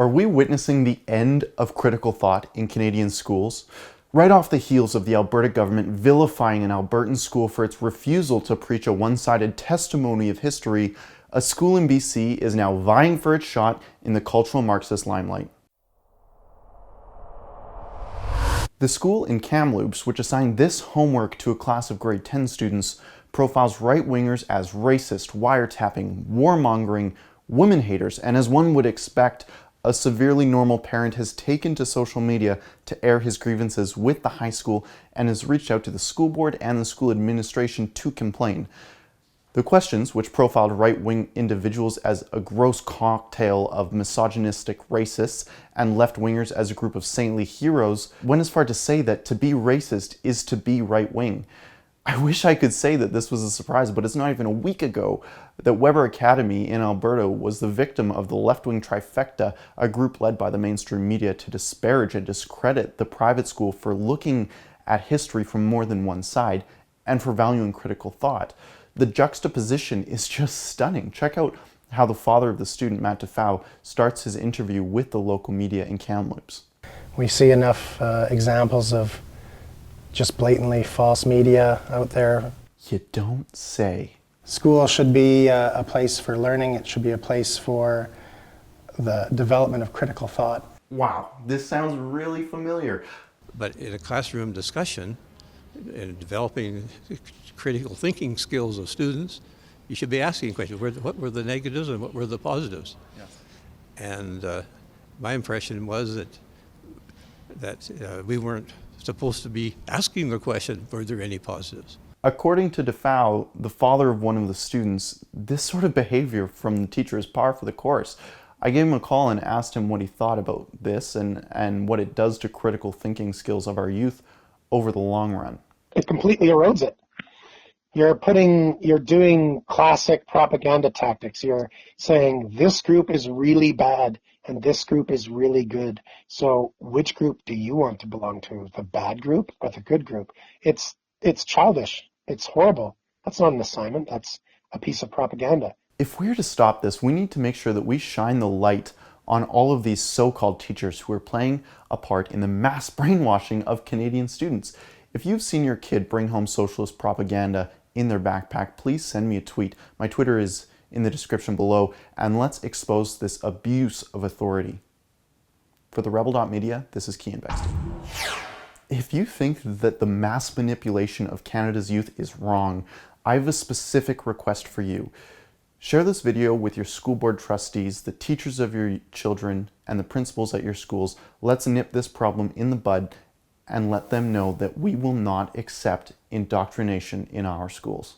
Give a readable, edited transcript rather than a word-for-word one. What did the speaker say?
Are we witnessing the end of critical thought in Canadian schools? Right off the heels of the Alberta government vilifying an Albertan school for its refusal to preach a one-sided testimony of history, a school in BC is now vying for its shot in the cultural Marxist limelight. The school in Kamloops, which assigned this homework to a class of grade 10 students, profiles right-wingers as racist, wiretapping, warmongering, women haters, and as one would expect, a severely normal parent has taken to social media to air his grievances with the high school and has reached out to the school board and the school administration to complain. The questions, which profiled right-wing individuals as a gross cocktail of misogynistic racists and left-wingers as a group of saintly heroes, went as far to say that to be racist is to be right-wing. I wish I could say that this was a surprise, but it's not even a week ago that Weber Academy in Alberta was the victim of the left-wing trifecta, a group led by the mainstream media to disparage and discredit the private school for looking at history from more than one side and for valuing critical thought. The juxtaposition is just stunning. Check out how the father of the student, Matt Defoe, starts his interview with the local media in Kamloops. We see enough examples of just blatantly false media out there. You don't say. School should be a place for learning. It should be a place for the development of critical thought. Wow, this sounds really familiar. But in a classroom discussion, in developing critical thinking skills of students, you should be asking questions. What were the negatives and what were the positives? Yes. And my impression was that we weren't supposed to be asking the question, were there any positives? According to Defoe, the father of one of the students, this sort of behavior from the teacher is par for the course. I gave him a call and asked him what he thought about this and what it does to critical thinking skills of our youth over the long run. It completely erodes it. You're doing classic propaganda tactics. You're saying this group is really bad and this group is really good. So which group do you want to belong to? The bad group or the good group? It's childish. It's horrible. That's not an assignment. That's a piece of propaganda. If we're to stop this, we need to make sure that we shine the light on all of these so-called teachers who are playing a part in the mass brainwashing of Canadian students. If you've seen your kid bring home socialist propaganda in their backpack, please send me a tweet. My Twitter is in the description below, and let's expose this abuse of authority. For the Rebel.media, this is Cian Bexley. If you think that the mass manipulation of Canada's youth is wrong, I have a specific request for you. Share this video with your school board trustees, the teachers of your children, and the principals at your schools. Let's nip this problem in the bud and let them know that we will not accept indoctrination in our schools.